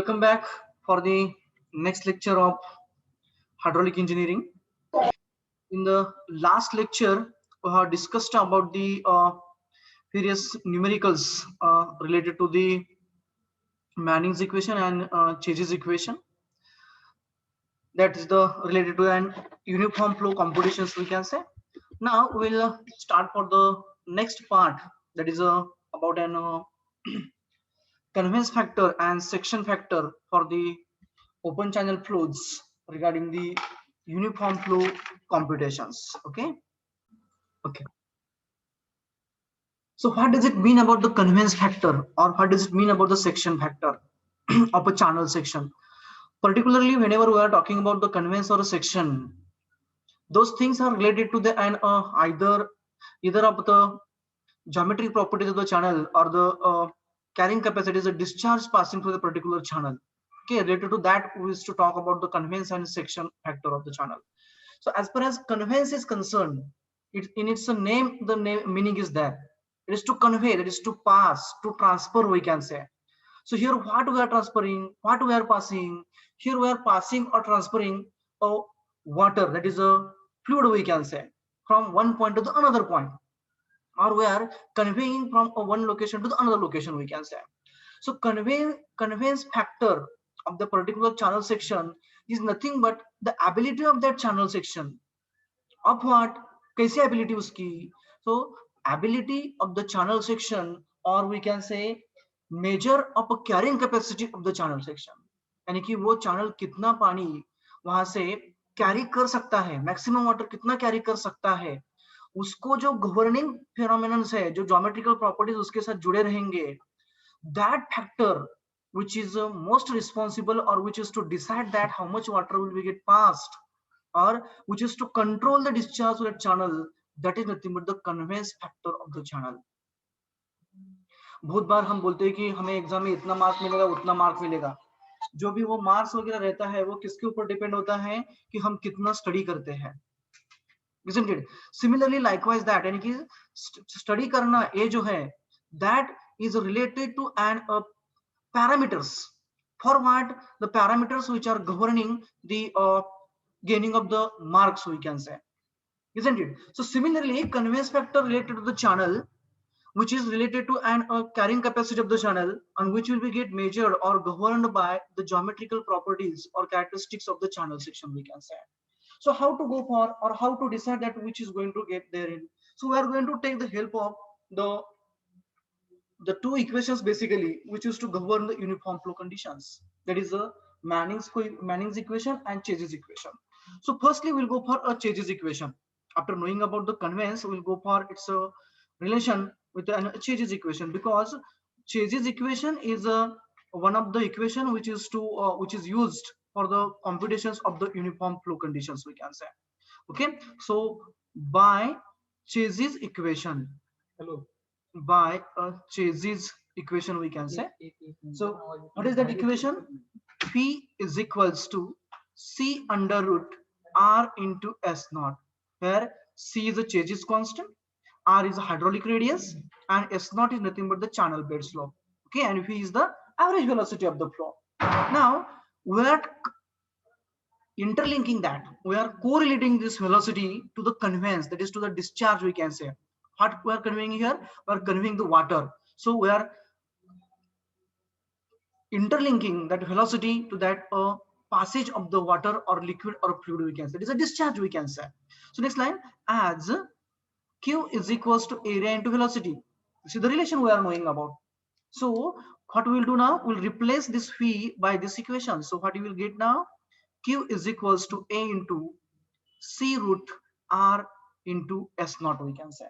Welcome back for the next lecture of hydraulic engineering. In the last lecture, we have discussed about the various numericals related to the Manning's equation and Chase's equation. That is the related to an uniform flow computations, we can say. Now we'll start for the next part, that is about an conveyance factor and section factor for the open channel flows regarding the uniform flow computations. Okay. So what does it mean about the conveyance factor, or what does it mean about the section factor of a channel section? Particularly whenever we are talking about the conveyance or a section, those things are related to the either of the geometric properties of the channel or the carrying capacity is a discharge passing through the particular channel. Okay, related to that, we used to talk about the conveyance and section factor of the channel. So as far as conveyance is concerned, in its name, the name meaning is there. It is to convey, that is to pass, to transfer, we can say. So here what we are transferring, what we are passing, here we are passing or transferring a water, that is a fluid, we can say, from one point to the another point, or we are conveying from one location to the another location, we can say. So conveyance factor of the particular channel section is nothing but the ability of that channel section of what, kaise ability uski. So ability of the channel section, or we can say measure of a carrying capacity of the channel section, यानी कि वो channel कितना पानी वहां से carry कर सकता है, मैक्सिमम वाटर कितना कैरी कर सकता है, उसको जो गवर्निंग फेनोमेनन्स है, जो ज्योमेट्रिकल प्रॉपर्टीज उसके साथ जुड़े रहेंगे, that factor which is most responsible, or which is to decide that how much water will be get passed, or which is to control the discharge of the channel, that is nothing but the conveyance factor of the channel. बहुत बार हम बोलते हैं कि हमें exam में इतना mark मिलेगा, उतना मार्क मिलेगा. जो भी वो मार्क्स वगैरह रहता है वो किसके ऊपर डिपेंड होता है कि हम कितना स्टडी करते हैं. Isn't it? Similarly, likewise that, यानी कि स्टडी करना ये जो है, that is related to an parameters. For what? The parameters which are governing the gaining of the marks, we can say. Isn't it? So similarly, conveyance factor related to the channel, which is related to an carrying capacity of the channel, and which will be get measured or governed by the geometrical properties or characteristics of the channel section, we can say. So how to go for, or how to decide that which is going to get therein? So we are going to take the help of the two equations basically, which is to govern the uniform flow conditions. That is the Manning's equation and Chase's equation. So firstly, we'll go for a Chase's equation. After knowing about the conveyance, we'll go for its relation with the Chase's equation, because Chase's equation is one of the equation which is used for the computations of the uniform flow conditions, we can say. Okay, so by Chase's equation, by Chase's equation, we can say. So what is that equation? P is equals to C under root R into S naught, where C is a Chase's constant, R is a hydraulic radius, and S naught is nothing but the channel bed slope. Okay, and V is the average velocity of the flow. Now we are interlinking that, we are correlating this velocity to the conveyance, that is to the discharge, we can say. What we are conveying here? We are conveying the water. So we are interlinking that velocity to that passage of the water or liquid or fluid, we can say. It is a discharge, we can say. So next line, as Q is equals to area into velocity. This is the relation we are knowing about. So what we will do now, we'll replace this V by this equation. So what you will get now, Q is equals to A into C root R into S naught, we can say.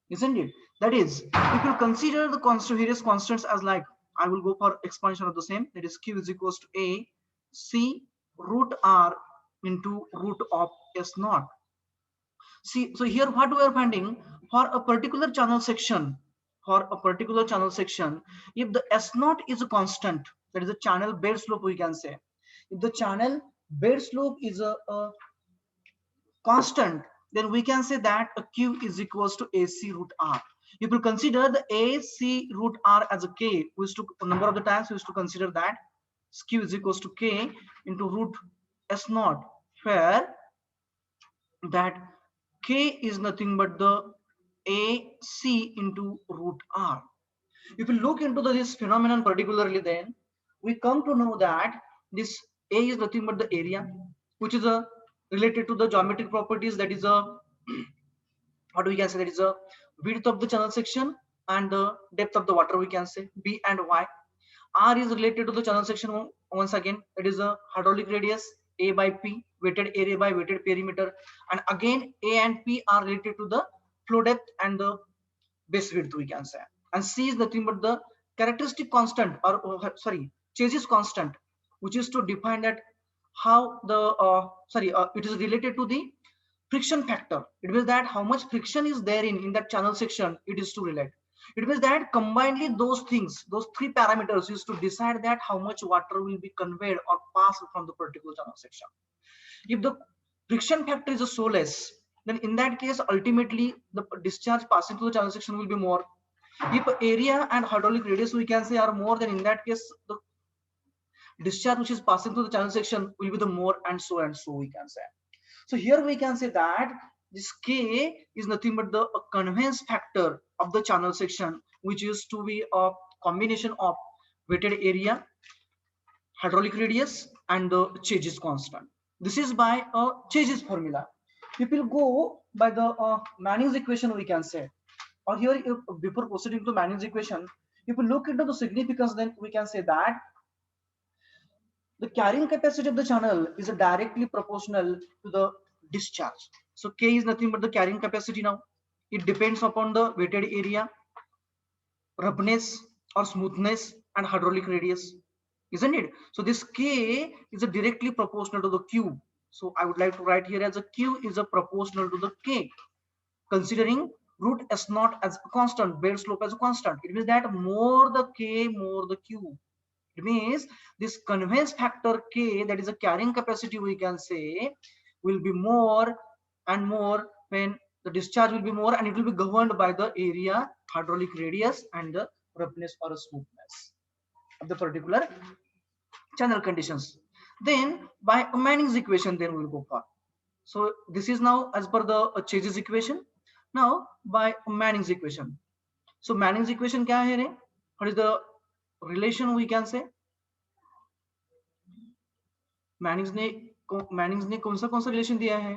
Isn't it? That is, if you consider the various constants as like, I will go for expansion of the same, that is Q is equals to A C root R into root of S naught. See, so here what we are finding, for a particular channel section, if the S naught is a constant, that is a channel bed slope, we can say. If the channel bed slope is a constant, then we can say that a Q is equals to AC root R. If you consider the AC root R as a K, we used to, a number of the times we used to consider that Q is equals to K into root S naught, where that K is nothing but the AC into root R. If you look into this phenomenon particularly, then we come to know that this A is nothing but the area, which is related to the geometric properties, that is a what we can say, that is a width of the channel section and the depth of the water, we can say B and Y. R is related to the channel section once again, it is a hydraulic radius A by P, weighted area by weighted perimeter, and again A and P are related to the flow depth and the base width, we can say. And C is nothing but the characteristic constant, or sorry, changes constant, which is to define that how the it is related to the friction factor. It means that how much friction is there in that channel section, it is to relate. It means that combinedly those things, those three parameters is to decide that how much water will be conveyed or passed from the particular channel section. If the friction factor is so less, then in that case ultimately the discharge passing through the channel section will be more. If area and hydraulic radius, we can say, are more, then in that case the discharge which is passing through the channel section will be the more, and so we can say. So here we can say that this K is nothing but the conveyance factor of the channel section, which is to be a combination of weighted area, hydraulic radius, and the changes constant. This is by a changes formula. If we go by the Manning's equation, we can say, or here before proceeding to Manning's equation, if we look into the significance, then we can say that the carrying capacity of the channel is directly proportional to the discharge. So K is nothing but the carrying capacity now. It depends upon the weighted area, roughness or smoothness, and hydraulic radius, isn't it? So this K is a directly proportional to the Q. So I would like to write here as a Q is a proportional to the K, considering root S naught as a constant, bed slope as a constant. It means that more the K, more the Q. It means this conveyance factor K, that is a carrying capacity, we can say, will be more and more when the discharge will be more, and it will be governed by the area, hydraulic radius, and the roughness or smoothness of the particular channel conditions. Then by Manning's equation, then we will go for. So this is now as per the Chase's equation. Now by Manning's equation. So Manning's equation kya hai? What is the relation, we can say? Manning's ने कौन सा relation दिया है,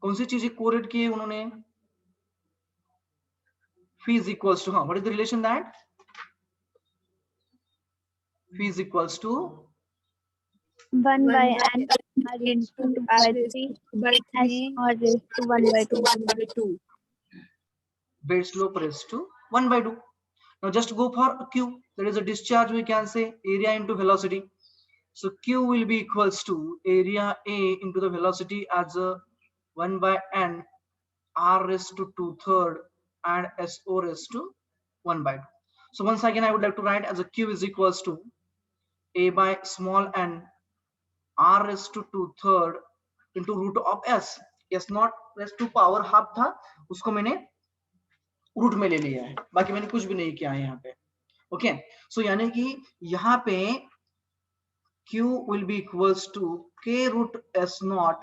कौन सी चीजें कोरेट की है उन्होंने? Phi is equals to, what is the relation that? Phi is equals to 1 by n r raised to 2 by 3 s r raised to 1 by 2. bed slope raised to 1 by 2. Now just go for Q, that is a discharge, we can say area into velocity. So Q will be equals to area A into the velocity as a 1 by n r raised to 2/3 and SO raised to 1 by 2. So once again I would like to write as a Q is equals to A by small n r raised to 2/3 into root of S. S not raised to power half था, उसको मैंने root में ले लिया है, बाकी मैंने कुछ भी नहीं किया है यहाँ पे. ओके, सो यानी कि यहाँ पे Q will be equals to K root S naught,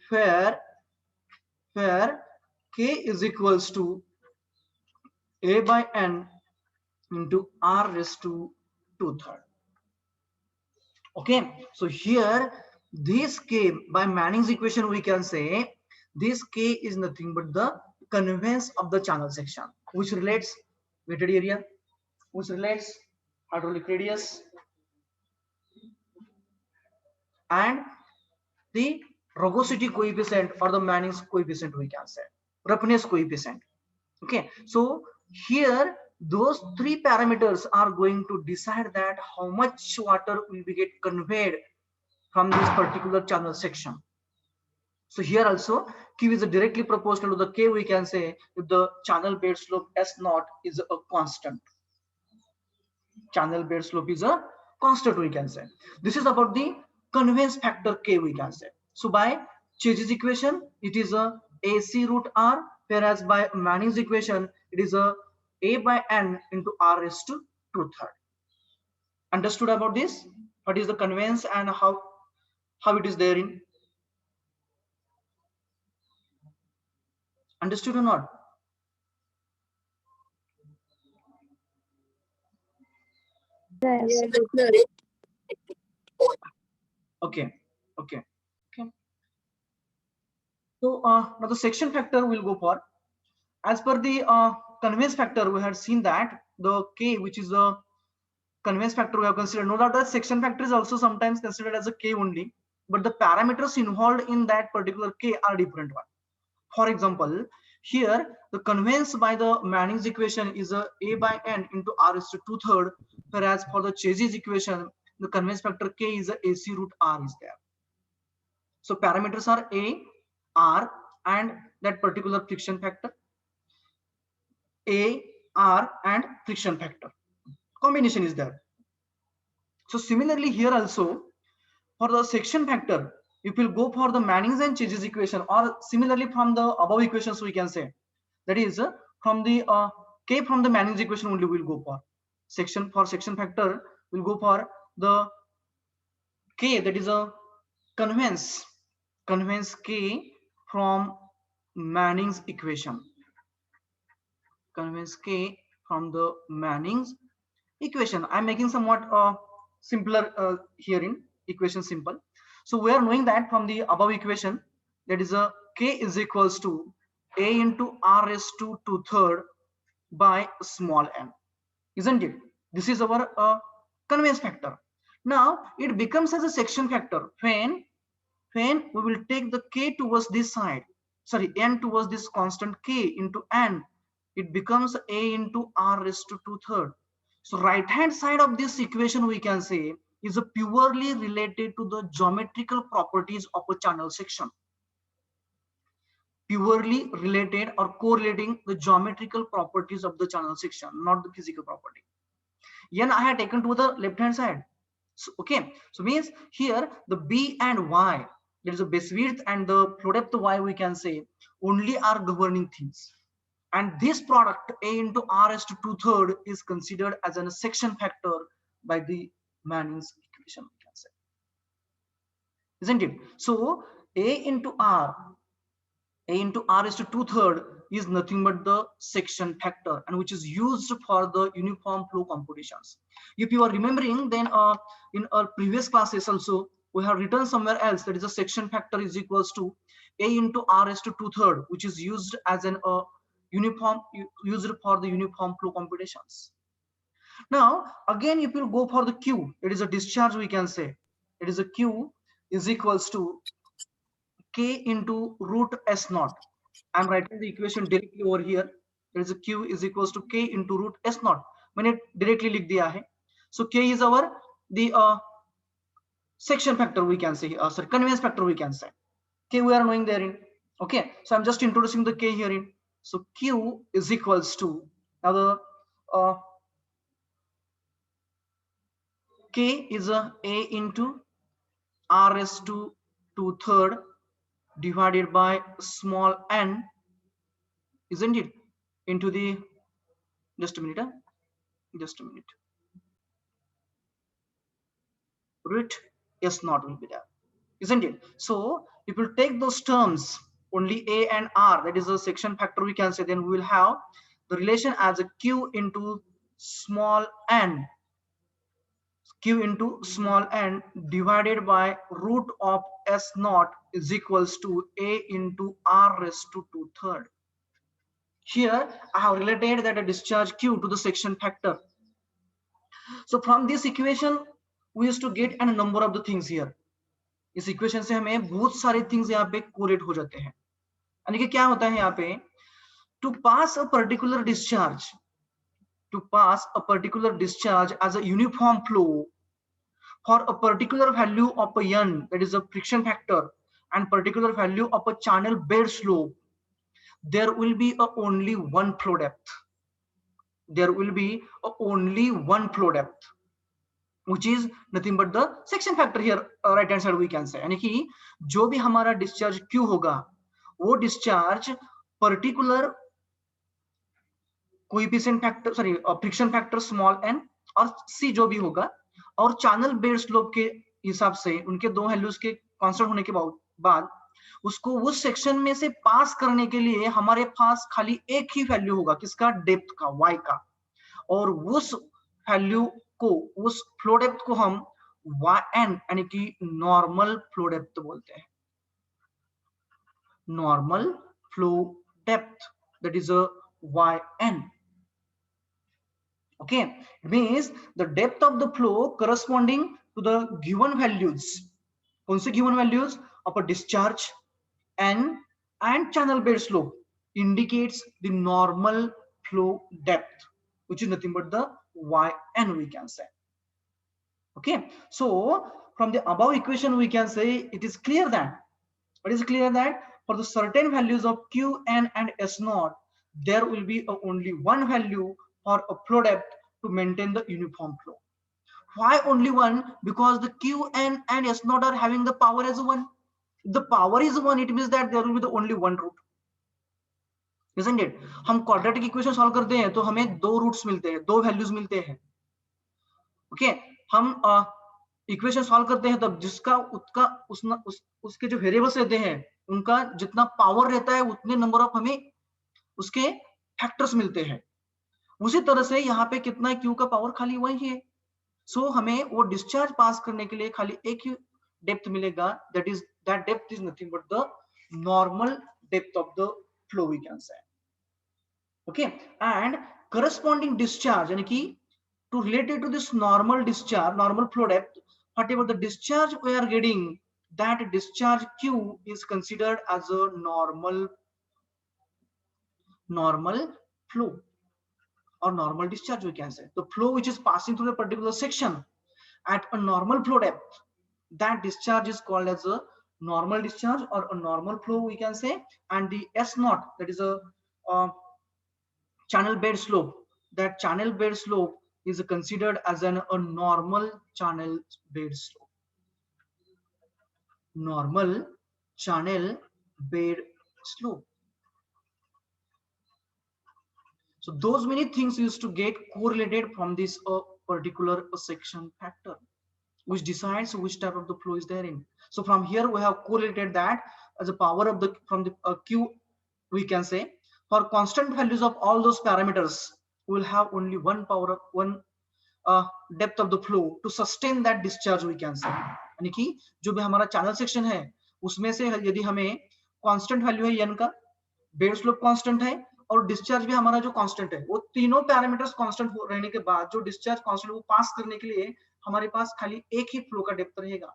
where K is equals to A by n into r raised to 2/3. Okay, so here this K by Manning's equation, we can say this K is nothing but the conveyance of the channel section, which relates weighted area, which relates hydraulic radius, and the rugosity coefficient or the Manning's coefficient, we can say roughness coefficient. Okay, so here those three parameters are going to decide that how much water will be get conveyed from this particular channel section. So here also Q is directly proportional to the K, we can say, if the channel bed slope S naught is a constant. Channel bed slope is a constant, we can say. This is about the conveyance factor K, we can say. So by Chase's equation, it is a AC root R, whereas by Manning's equation, it is a by n into r raised to 2/3. Understood about this? What is the conveyance and how it is there in? Understood or not? Yes. Okay. Okay. Okay. So now the section factor will go for, as per the conveyance factor, we had seen that the K, which is the conveyance factor, we have considered. No doubt that section factor is also sometimes considered as a K only, but the parameters involved in that particular K are different one. For example, here the conveyance by the Manning's equation is a by n into r is to 2/3, whereas for the Chazy's equation, the conveyance factor K is a AC root r is there. So parameters are A, R, and that particular friction factor. A, R, and friction factor. Combination is there. So similarly here also, for the section factor, if we'll go for the Manning's and Chazy's equation, or similarly from the above equations we can say, that is from the K from the Manning's equation only we'll go for. Section factor, we'll go for the K, that is a conveyance K from Manning's equation. Conveyance K from the Manning's equation. I'm making somewhat simpler here in equation simple. So we are knowing that from the above equation, that is a K is equals to A into R raised to 2/3 by small n, isn't it? This is our conveyance factor. Now it becomes as a section factor when we will take the K towards this side, sorry, n towards this constant K into n, it becomes A into R raised to 2/3. So right hand side of this equation we can say is a purely related to the geometrical properties of a channel section. Purely related or correlating the geometrical properties of the channel section, not the physical property. N I had taken to the left hand side. So, okay, so means here the B and Y, there is a base width and the flow depth Y, we can say only are governing things. And this product A into R raised to 2/3 is considered as a section factor by the Manning's equation, we can say, isn't it? So A into R raised to 2/3 is nothing but the section factor, and which is used for the uniform flow computations. If you are remembering, then in our previous classes also we have written somewhere else that is a section factor is equals to A into R raised to 2/3, which is used as an uniform, used for the uniform flow computations. Now again, if you go for the Q, it is a discharge, we can say it is a Q is equals to K into root S naught. I'm writing the equation directly over here. There is a Q is equals to K into root S naught. मैंने directly लिख दिया है. So K is our the section factor, we can say, sorry, conveyance factor, we can say. K we are knowing therein. Okay, so I'm just introducing the K herein. So Q is equals to, now the K is a into R raised to 2/3 divided by small n, isn't it, into the, just a minute, root S naught will be there, isn't it? So if we take those terms, only A and R, that is a section factor, we can say, then we will have the relation as a Q into small n, divided by root of S naught is equals to A into R raised to 2/3. Here I have related that a discharge Q to the section factor. So from this equation we used to get a number of the things here. इस equation से हमें बहुत सारे things यहाँ पे correlate हो जाते हैं. यानी कि क्या होता है यहाँ पे, to pass a particular discharge as a uniform flow for a particular value of a n, that is a friction factor, and particular value of a channel bed slope, there will be only one flow depth. Which is nothing but the section factor here, right hand side we can say. यानी कि जो भी हमारा discharge Q होगा, वो discharge particular coefficient factor, sorry friction factor small n और C जो भी होगा, और चैनल बेड स्लोप के हिसाब से उनके दो वैल्यूज के कांस्टेंट होने के बाद उसको उस सेक्शन में से पास करने के लिए हमारे पास खाली एक ही वैल्यू होगा, किसका? डेप्थ का, y का। और उस वैल्यू को, उस फ्लो डेप्थ को हम yn यानी कि नॉर्मल फ्लो डेप्थ बोलते हैं। Normal flow depth, that is a yn. Okay, it means the depth of the flow corresponding to the given values. कौन से given values? Of a discharge and channel bed slope indicates the normal flow depth, which is nothing but the yn, we can say. Okay, so from the above equation we can say it is clear that for the certain values of qn and s naught, there will be only one value for a flow depth to maintain the uniform flow. Why only one? Because the qn and s naught are having the power as one. If the power is one, it means that there will be the only one root, isn't it? हम quadratic equation solve करते हैं तो हमें दो roots मिलते हैं, दो values मिलते हैं। ओके, हम इक्वेशन सॉल्व करते हैं तब जिसका उसके जो वेरिएबल्स रहते हैं उनका जितना पावर रहता है उतने नंबर ऑफ हमें उसके फैक्टर्स मिलते हैं। उसी तरह से यहाँ पे कितना है, क्यू का पावर खाली वही है। सो हमें वो डिस्चार्ज पास करने के लिए खाली एक ही डेप्थ मिलेगा, that depth is nothing but the normal depth of the flow, we can say. Okay, and corresponding discharge यानी कि to related to this normal discharge, normal flow depth, whatever the discharge we are getting, that discharge q is considered as a normal flow or normal discharge, we can say. The flow which is passing through a particular section at a normal flow depth, that discharge is called as a normal discharge or a normal flow, we can say. And the s naught, that is a channel bed slope, that channel bed slope is considered as a normal channel bed slope. Normal channel bed slope. So those many things used to get correlated from this particular section factor, which decides which type of the flow is therein. So from here we have correlated that as a power of the from the q, we can say for constant values of all those parameters, we will have only one power of one depth of the flow to sustain that discharge, we can say. यानी कि जो भी हमारा channel section है उसमें से यदि हमें कांस्टेंट वैल्यू है n का, बेड स्लोप कांस्टेंट है और डिस्चार्ज भी हमारा जो कांस्टेंट है, वो तीनों पैरामीटर्स कांस्टेंट रहने के बाद जो डिस्चार्ज कांस्टेंट वो पास करने के लिए हमारे पास खाली एक ही फ्लो का डेप्थ रहेगा।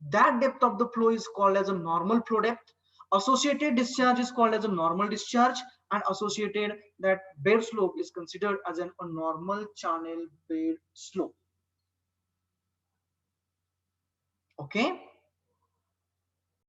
That depth of the flow is called as a normal flow depth. Associated discharge is called as a normal discharge, and associated that bed slope is considered as a normal channel bed slope. Okay,